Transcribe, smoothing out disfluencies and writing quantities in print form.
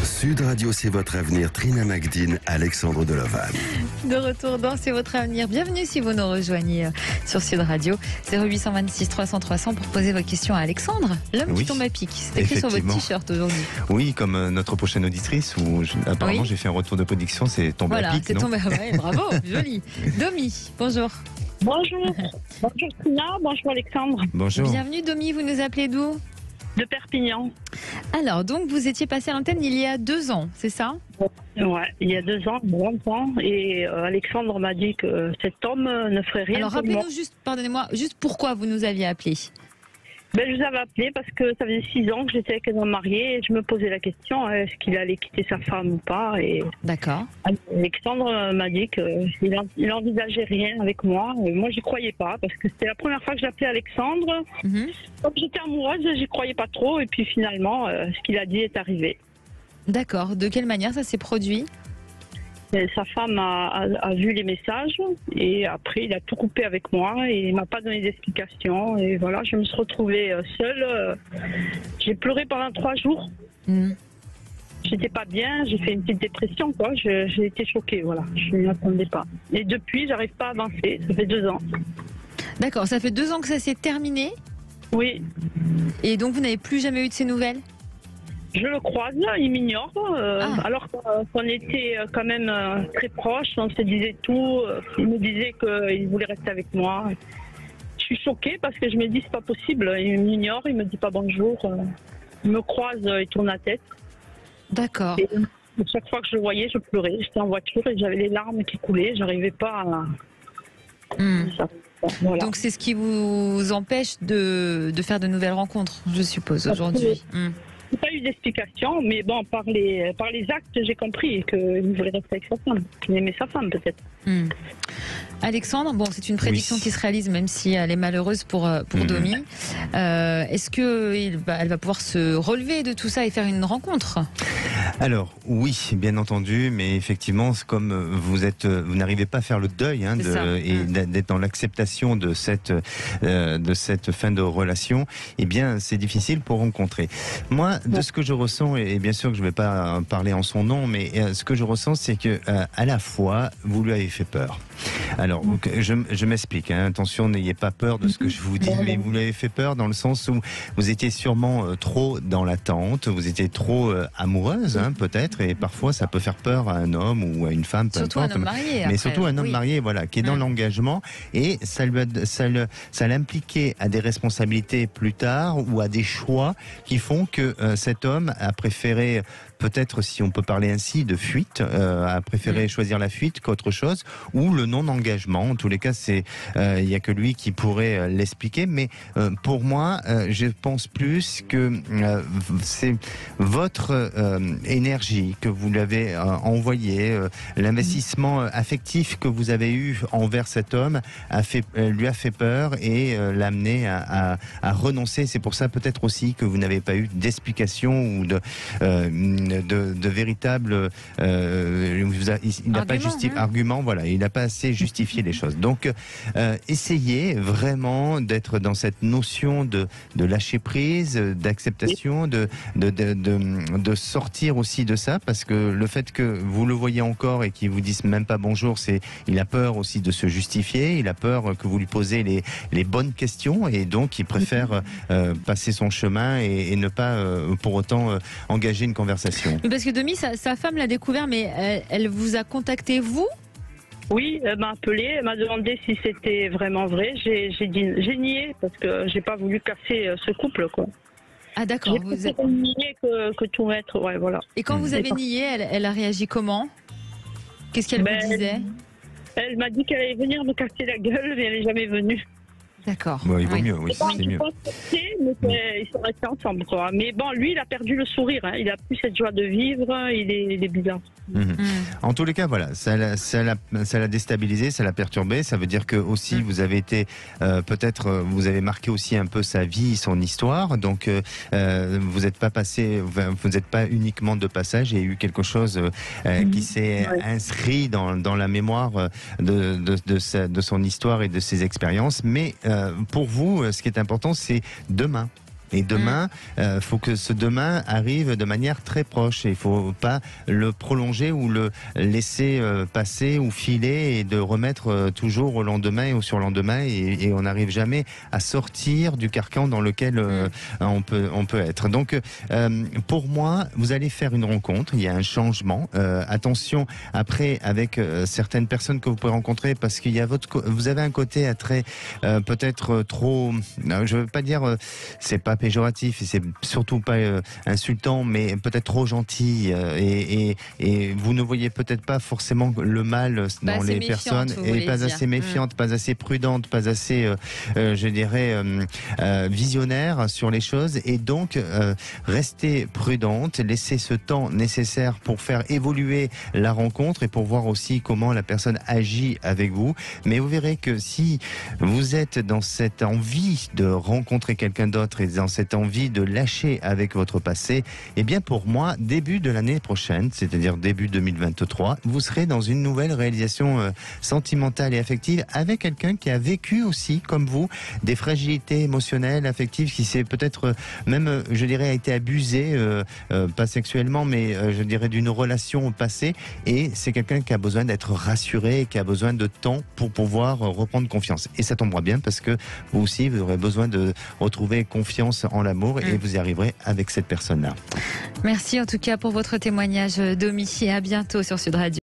Sud Radio, c'est votre avenir. Trina Magdine, Alexandre Delaval. De retour dans C'est votre avenir. Bienvenue si vous nous rejoignez sur Sud Radio. 0826 300 300 pour poser vos questions à Alexandre, l'homme qui tombe à pic. C'est écrit sur votre t-shirt aujourd'hui. Oui, comme notre prochaine auditrice où apparemment j'ai fait un retour de prédiction, c'est tombé à pic. Voilà, c'est tombé. Ouais, bravo, joli. Domi, bonjour. Bonjour. Bonjour Tina, bonjour Alexandre. Bonjour. Bienvenue Domi, vous nous appelez d'où? De Perpignan. Alors, donc vous étiez passé à l'antenne il y a 2 ans, c'est ça? Ouais, il y a 2 ans, 20 ans, et Alexandre m'a dit que cet homme ne ferait rien. Alors rappelez-nous juste, pardonnez-moi, juste pourquoi vous nous aviez appelé. Je vous avais appelé parce que ça faisait 6 ans que j'étais avec un homme marié et je me posais la question, est-ce qu'il allait quitter sa femme ou pas? Et d'accord. Alexandre m'a dit qu'il n'envisageait rien avec moi. Et moi, j'y croyais pas parce que c'était la première fois que j'appelais Alexandre. Donc j'étais amoureuse, j'y croyais pas trop. Et puis finalement, ce qu'il a dit est arrivé. D'accord. De quelle manière ça s'est produit? Et sa femme a vu les messages et après il a tout coupé avec moi et il m'a pas donné d'explication et voilà, je me suis retrouvée seule. J'ai pleuré pendant 3 jours. J'étais pas bien, j'ai fait une petite dépression quoi. J'ai été choquée, voilà, je ne m'attendais pas. Et depuis, j'arrive pas à avancer. Ça fait 2 ans. D'accord, ça fait 2 ans que ça s'est terminé. Oui. Et donc vous n'avez plus jamais eu de ces nouvelles? Je le croise, il m'ignore, alors qu'on était quand même très proches, on se disait tout, il me disait qu'il voulait rester avec moi. Je suis choquée parce que je me dis c'est pas possible, il m'ignore, il me dit pas bonjour, il me croise, il tourne la tête. D'accord. Et chaque fois que je le voyais, je pleurais, j'étais en voiture et j'avais les larmes qui coulaient, j'arrivais pas à... Voilà. Donc c'est ce qui vous empêche de faire de nouvelles rencontres, je suppose, aujourd'hui. Je n'ai pas eu d'explication, mais bon, par les actes, j'ai compris qu'il voulait rester avec sa femme, qu'il aimait sa femme peut-être. Alexandre, bon, c'est une prédiction qui se réalise, même si elle est malheureuse pour Domi. Est-ce qu'elle va pouvoir se relever de tout ça et faire une rencontre? Alors oui, bien entendu, mais effectivement, comme vous n'arrivez pas à faire le deuil et d'être dans l'acceptation de cette fin de relation, eh bien, c'est difficile pour rencontrer. Moi, de ce que je ressens, et bien sûr que je ne vais pas parler en son nom, mais ce que je ressens, c'est que à la fois, vous lui avez fait peur. Alors, je m'explique. Attention, n'ayez pas peur de ce que je vous dis, mais vous lui avez fait peur dans le sens où vous étiez sûrement trop dans l'attente, vous étiez trop amoureuse, peut-être, et parfois ça peut faire peur à un homme ou à une femme, peu surtout importe, un homme marié. mais surtout un homme marié, voilà, qui est dans l'engagement, et ça l'impliquait à des responsabilités plus tard ou à des choix qui font que cet homme a préféré, peut-être, si on peut parler ainsi, de fuite, a préféré choisir la fuite qu'autre chose, ou le non-engagement. En tous les cas, il n'y a que lui qui pourrait l'expliquer, mais pour moi, je pense plus que c'est votre énergie que vous l'avez envoyée, l'investissement affectif que vous avez eu envers cet homme lui a fait peur et l'a amené à renoncer. C'est pour ça peut-être aussi que vous n'avez pas eu d'explication ou de véritable il n'a pas justifié argument, voilà, il n'a pas assez justifié les choses. Donc essayez vraiment d'être dans cette notion de lâcher prise, d'acceptation, de sortir aussi de ça, parce que le fait que vous le voyez encore et qu'il vous dise même pas bonjour, il a peur aussi de se justifier, il a peur que vous lui posez les bonnes questions, et donc il préfère passer son chemin et ne pas pour autant engager une conversation. Parce que Domi, sa femme l'a découvert, mais elle vous a contacté, vous? Oui, elle m'a appelé, elle m'a demandé si c'était vraiment vrai. J'ai nié parce que j'ai pas voulu casser ce couple, quoi. Ah d'accord. J'ai nié que tout mettre, ouais, voilà. Et quand vous avez nié, elle a réagi comment? Qu'est-ce qu'elle vous disait? Elle m'a dit qu'elle allait venir me casser la gueule, mais elle n'est jamais venue. D'accord. Ouais, il vaut mieux, oui, c'est mieux. Ils sont restés ensemble, quoi. Mais bon, lui, il a perdu le sourire. Il a plus cette joie de vivre. Il est bizarre. En tous les cas, voilà, ça l'a déstabilisé, ça l'a perturbé. Ça veut dire que aussi vous avez été peut-être, vous avez marqué aussi un peu sa vie, son histoire. Donc vous n'êtes pas uniquement de passage. Il y a eu quelque chose qui s'est inscrit dans la mémoire de son histoire et de ses expériences. Mais pour vous, ce qui est important, c'est demain. Et demain, faut que ce demain arrive de manière très proche. Il faut pas le prolonger ou le laisser passer ou filer et de remettre toujours au lendemain ou sur le lendemain et on n'arrive jamais à sortir du carcan dans lequel on peut être. Donc, pour moi, vous allez faire une rencontre. Il y a un changement. Attention après avec certaines personnes que vous pouvez rencontrer parce qu'il y a vous avez un côté très peut-être trop. Je veux pas dire, c'est pas péjoratif et c'est surtout pas insultant, mais peut-être trop gentil et vous ne voyez peut-être pas forcément le mal dans les personnes et pas assez méfiante, pas assez prudente, pas assez, je dirais, visionnaire sur les choses et donc restez prudente, laissez ce temps nécessaire pour faire évoluer la rencontre et pour voir aussi comment la personne agit avec vous. Mais vous verrez que si vous êtes dans cette envie de rencontrer quelqu'un d'autre et dans cette envie de lâcher avec votre passé, eh bien pour moi, début de l'année prochaine, c'est-à-dire début 2023, vous serez dans une nouvelle réalisation sentimentale et affective avec quelqu'un qui a vécu aussi, comme vous, des fragilités émotionnelles, affectives, qui s'est peut-être même, je dirais, a été abusé, pas sexuellement, mais je dirais d'une relation passée. Et c'est quelqu'un qui a besoin d'être rassuré, qui a besoin de temps pour pouvoir reprendre confiance. Et ça tombera bien parce que vous aussi, vous aurez besoin de retrouver confiance en l'amour et vous y arriverez avec cette personne-là. Merci en tout cas pour votre témoignage, Domi, et à bientôt sur Sud Radio.